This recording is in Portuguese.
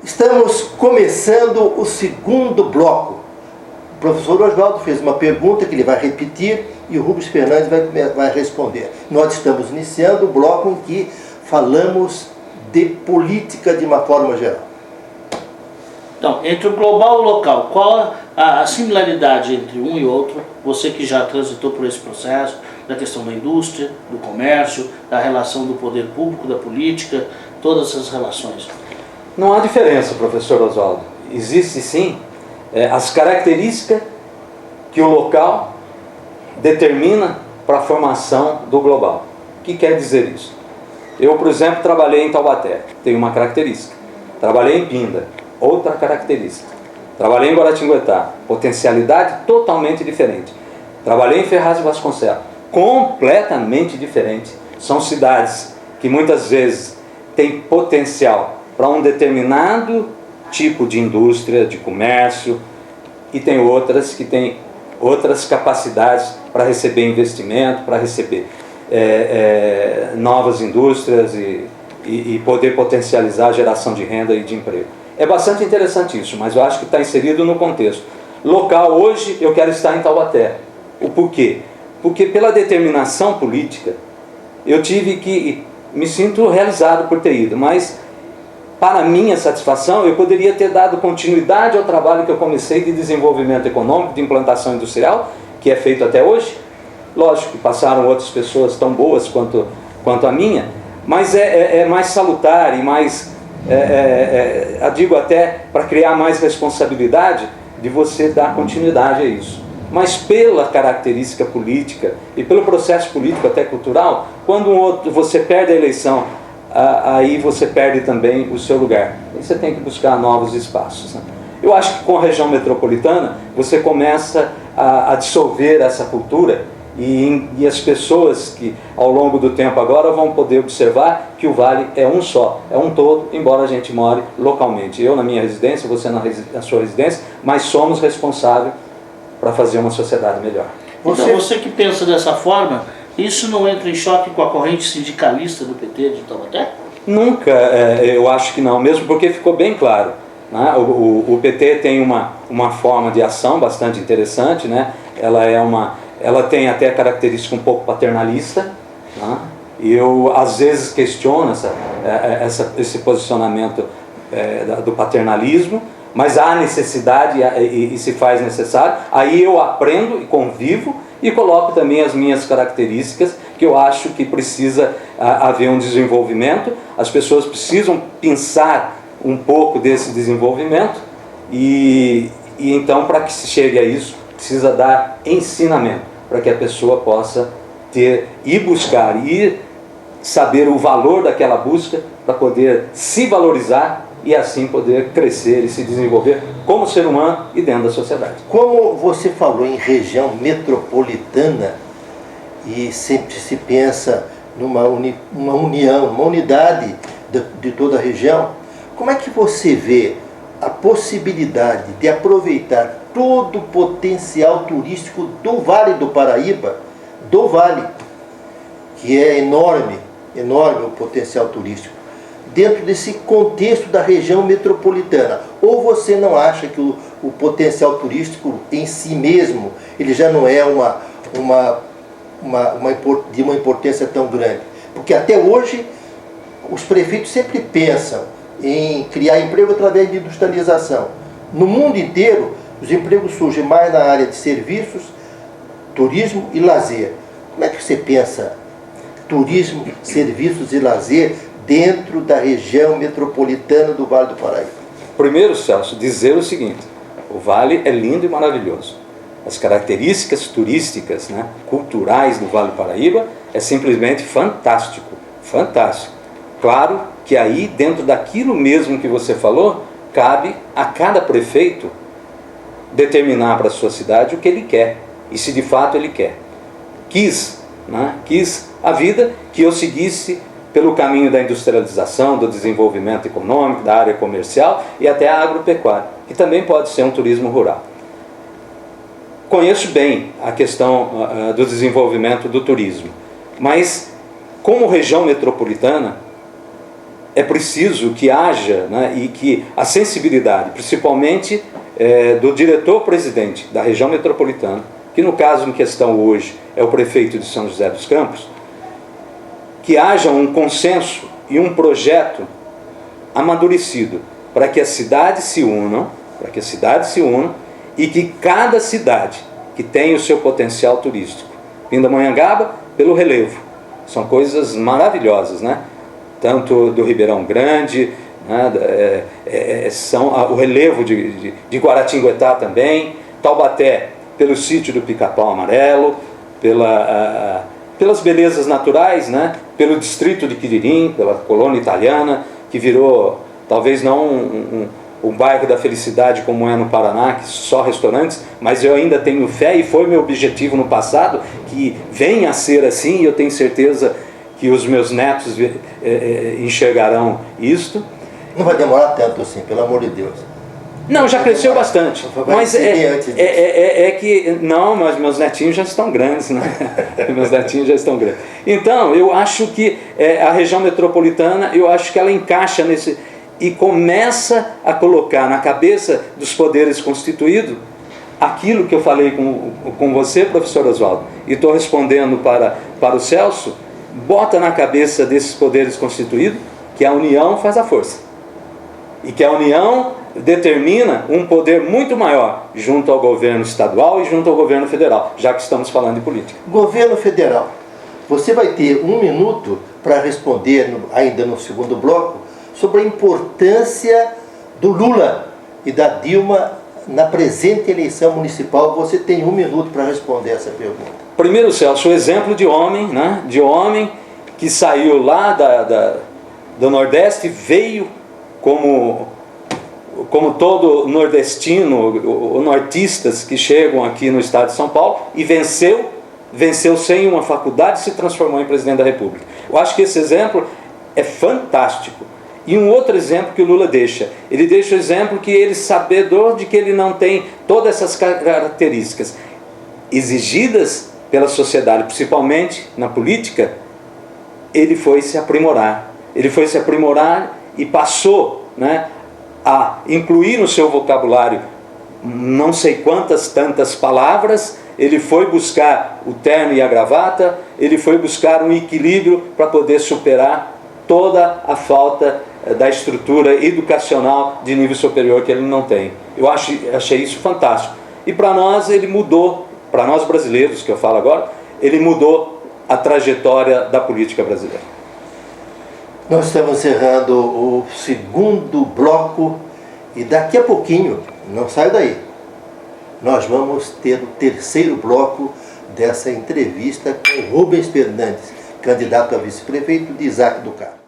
Estamos começando o segundo bloco. O professor Oswaldo fez uma pergunta que ele vai repetir e o Rubens Fernandes vai responder. Nós estamos iniciando o bloco em que falamos de política de uma forma geral. Então, entre o global e o local, qual a similaridade entre um e outro? Você que já transitou por esse processo, da questão da indústria, do comércio, da relação do poder público, da política, todas essas relações. Não há diferença, professor Oswaldo. Existe sim as características que o local determina para a formação do global. O que quer dizer isso? Eu, por exemplo, trabalhei em Taubaté, tem uma característica. Trabalhei em Pinda, outra característica. Trabalhei em Guaratinguetá, potencialidade totalmente diferente. Trabalhei em Ferraz de Vasconcelos, completamente diferente. São cidades que muitas vezes têm potencial para um determinado tipo de indústria, de comércio, e tem outras que têm outras capacidades para receber investimento, para receber novas indústrias e poder potencializar a geração de renda e de emprego. É bastante interessante isso, mas eu acho que está inserido no contexto local. Hoje eu quero estar em Taubaté. O porquê? Porque pela determinação política eu tive que, me sinto realizado por ter ido, mas para minha satisfação eu poderia ter dado continuidade ao trabalho que eu comecei de desenvolvimento econômico, de implantação industrial, que é feito até hoje. Lógico que passaram outras pessoas tão boas quanto a minha, mas é mais salutar e mais, eu digo até, para criar mais responsabilidade de você dar continuidade a isso. Mas pela característica política e pelo processo político até cultural, quando você perde a eleição, aí você perde também o seu lugar. Aí você tem que buscar novos espaços, né? Eu acho que com a região metropolitana você começa a dissolver essa cultura e as pessoas que ao longo do tempo agora vão poder observar que o Vale é um só, é um todo, embora a gente more localmente. Eu na minha residência, você na sua residência, mas somos responsáveis para fazer uma sociedade melhor. Então você que pensa dessa forma, isso não entra em choque com a corrente sindicalista do PT de Taubaté? Nunca, eu acho que não, mesmo porque ficou bem claro, né? O PT tem uma forma de ação bastante interessante, né? Ela tem até característica um pouco paternalista, né? E eu às vezes questiono esse posicionamento do paternalismo, mas há necessidade e se faz necessário. Aí eu aprendo e convivo e coloco também as minhas características, que eu acho que precisa haver um desenvolvimento. As pessoas precisam pensar um pouco desse desenvolvimento e então, para que se chegue a isso, precisa dar ensinamento, para que a pessoa possa ir buscar, ir saber o valor daquela busca, para poder se valorizar e assim poder crescer e se desenvolver como ser humano e dentro da sociedade. Como você falou em região metropolitana, e sempre se pensa numa união, uma unidade de toda a região, como é que você vê a possibilidade de aproveitar todo o potencial turístico do Vale do Paraíba, do Vale, que é enorme o potencial turístico, dentro desse contexto da região metropolitana? Ou você não acha que o potencial turístico em si mesmo, ele já não é de uma importância tão grande? Porque até hoje os prefeitos sempre pensam em criar emprego através de industrialização. No mundo inteiro, os empregos surgem mais na área de serviços, turismo e lazer. Como é que você pensa turismo, serviços e lazer dentro da região metropolitana do Vale do Paraíba? Primeiro, Celso, dizer o seguinte: o Vale é lindo e maravilhoso. As características turísticas, né, culturais do Vale do Paraíba é simplesmente fantástico, fantástico. Claro que aí, dentro daquilo mesmo que você falou, cabe a cada prefeito determinar para a sua cidade o que ele quer, e se de fato ele quer. Quis a vida que eu seguisse pelo caminho da industrialização, do desenvolvimento econômico, da área comercial e até a agropecuária, que também pode ser um turismo rural. Conheço bem a questão do desenvolvimento do turismo, mas como região metropolitana, é preciso que haja, né, e que a sensibilidade, principalmente do diretor-presidente da região metropolitana, que no caso em questão hoje é o prefeito de São José dos Campos, que haja um consenso e um projeto amadurecido para que as cidades se unam, e que cada cidade que tem o seu potencial turístico, Pindamonhangaba pelo relevo, são coisas maravilhosas, né? Tanto do Ribeirão Grande, né? O relevo de Guaratinguetá também, Taubaté pelo sítio do Pica-Pau Amarelo, pelas belezas naturais, né? Pelo distrito de Quiririm, pela colônia italiana, que virou talvez não um bairro da felicidade como é no Paraná, que só restaurantes, mas eu ainda tenho fé, e foi meu objetivo no passado, que venha a ser assim, e eu tenho certeza que os meus netos enxergarão isto. Não vai demorar tanto assim, pelo amor de Deus. Não, já cresceu bastante. Mas não, mas meus netinhos já estão grandes, né? Meus netinhos já estão grandes. Então, eu acho que a região metropolitana, eu acho que ela encaixa nesse e começa a colocar na cabeça dos poderes constituídos aquilo que eu falei com você, professor Oswaldo, e estou respondendo para o Celso, bota na cabeça desses poderes constituídos que a união faz a força. E que a união determina um poder muito maior junto ao governo estadual e junto ao governo federal, já que estamos falando de política. Governo federal, você vai ter 1 minuto para responder, ainda no segundo bloco, sobre a importância do Lula e da Dilma na presente eleição municipal. Você tem 1 minuto para responder essa pergunta. Primeiro, Celso, o exemplo de homem, né? De homem que saiu lá do Nordeste, veio como todo nordestino, ou nortistas que chegam aqui no estado de São Paulo, e venceu sem uma faculdade e se transformou em presidente da República. Eu acho que esse exemplo é fantástico. E um outro exemplo que o Lula deixa, ele deixa o exemplo que ele, sabedor de que ele não tem todas essas características exigidas pela sociedade, principalmente na política, ele foi se aprimorar. Ele foi se aprimorar e passou, né, a incluir no seu vocabulário não sei quantas tantas palavras. Ele foi buscar o terno e a gravata, ele foi buscar um equilíbrio para poder superar toda a falta da estrutura educacional de nível superior que ele não tem. Eu achei isso fantástico. E para nós ele mudou, para nós brasileiros que eu falo agora, ele mudou a trajetória da política brasileira. Nós estamos encerrando o segundo bloco e daqui a pouquinho, não saia daí, nós vamos ter o terceiro bloco dessa entrevista com Rubens Fernandes, candidato a vice-prefeito de Isaac do Carmo.